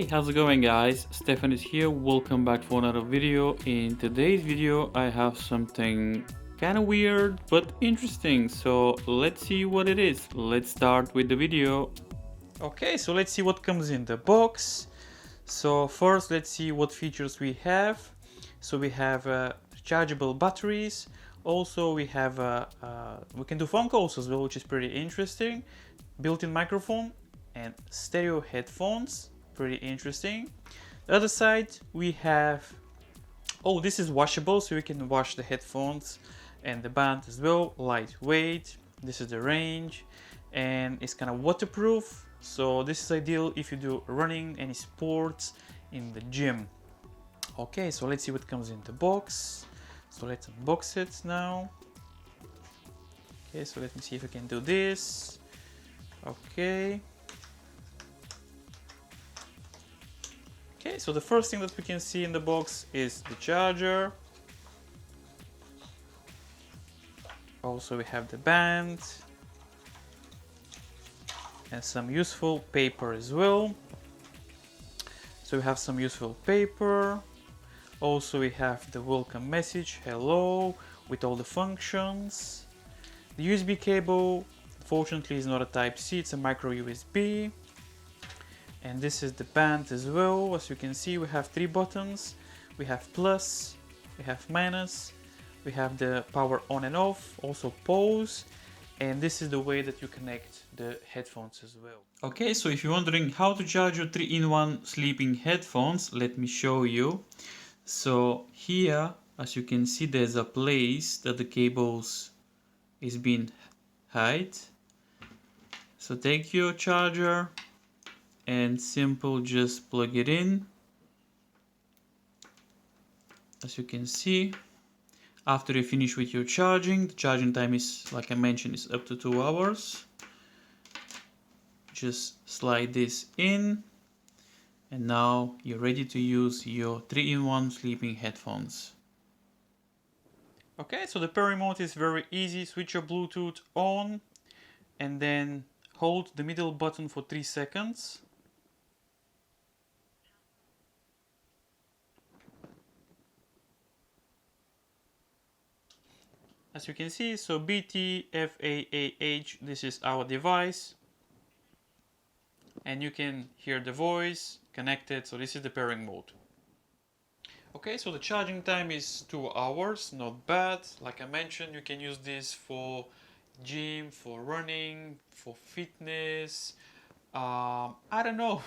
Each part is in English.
Hey, how's it going guys? Stefan is here, welcome back for another video. In today's video I have something kinda weird but interesting, so let's see what it is. Let's start with the video. Okay, so let's see what comes in the box. So first let's see what features we have. So we have rechargeable batteries. Also we have we can do phone calls as well, which is pretty interesting. Built-in microphone and stereo headphones, pretty interesting. The other side we have, oh, this is washable, so we can wash the headphones and the band as well. Lightweight, this is the range, and it's kind of waterproof, so this is ideal if you do running, any sports in the gym. Okay, so let's see what comes in the box. So let's unbox it now. Okay, so let me see if I can do this. Okay. Okay, so the first thing that we can see in the box is the charger. Also we have the band and some useful paper as well. So we have some useful paper. Also we have the welcome message, hello, with all the functions. The USB cable, fortunately, is not a Type-C, it's a micro USB. And this is the band as well. As you can see, we have three buttons. We have plus, we have minus, we have the power on and off, also pause, and this is the way that you connect the headphones as well. Okay, so if you're wondering how to charge your 3-in-1 sleeping headphones, let me show you. So here, as you can see, there's a place that the cables is being hide. So take your charger and simple just plug it in. As you can see, after you finish with your charging, the charging time is, like I mentioned, is up to 2 hours. Just slide this in and now you're ready to use your 3-in-1 sleeping headphones. Okay, so the pairing mode is very easy. Switch your Bluetooth on and then hold the middle button for 3 seconds. As you can see, so BTFAAH, this is our device. And you can hear the voice connected, so this is the pairing mode. Okay, so the charging time is 2 hours, not bad. Like I mentioned, you can use this for gym, for running, for fitness. I don't know,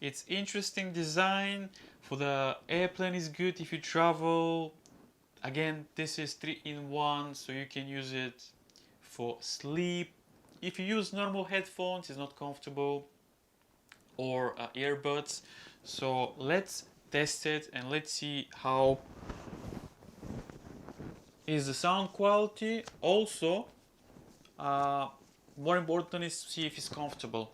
it's interesting design. For the airplane is good if you travel. Again, this is 3-in-1, so you can use it for sleep. If you use normal headphones, it's not comfortable, or earbuds. So let's test it and let's see how is the sound quality. Also, more important is to see if it's comfortable.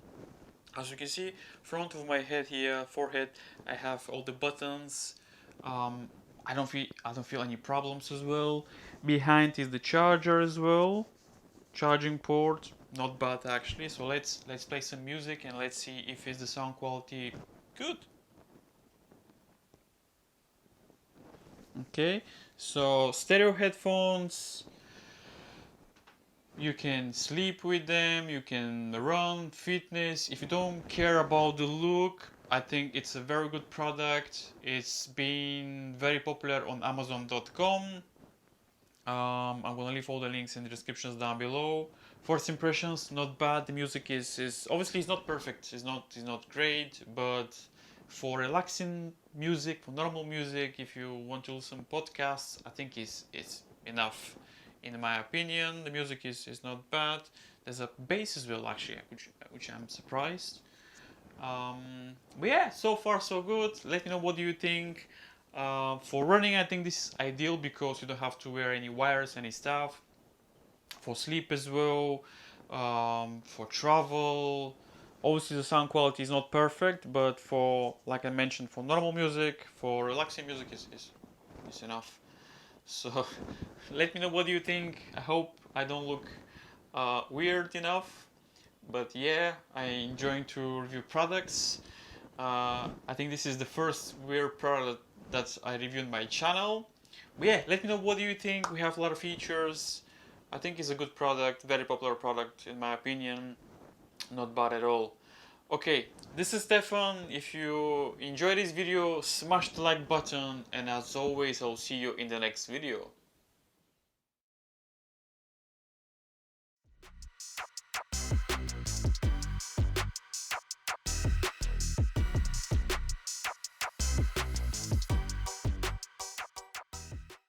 As you can see, front of my head here, forehead, I have all the buttons. I don't feel any problems as well. Behind is the charger as well, charging port, not bad actually. So let's play some music and let's see if is the sound quality good. Okay, so stereo headphones, you can sleep with them, you can run, fitness. If you don't care about the look, I think it's a very good product. It's been very popular on Amazon.com. I'm gonna leave all the links in the descriptions down below. First impressions, not bad. The music is obviously it's not perfect. It's not great, but for relaxing music, for normal music, if you want to listen to podcasts, I think it's enough. In my opinion, the music is not bad. There's a bass as well, actually, which I'm surprised. But yeah, so far so good. Let me know what do you think. For running, I think this is ideal because you don't have to wear any wires, any stuff. For sleep as well, for travel. Obviously the sound quality is not perfect, but for, like I mentioned, for normal music, for relaxing music is enough. So let me know what you think. I hope I don't look weird enough. But yeah, I enjoy to review products. I think this is the first weird product that I reviewed on my channel. But yeah, let me know what do you think. We have a lot of features. I think it's a good product, very popular product in my opinion. Not bad at all. Okay, this is Stefan. If you enjoyed this video, smash the like button, and as always, I'll see you in the next video.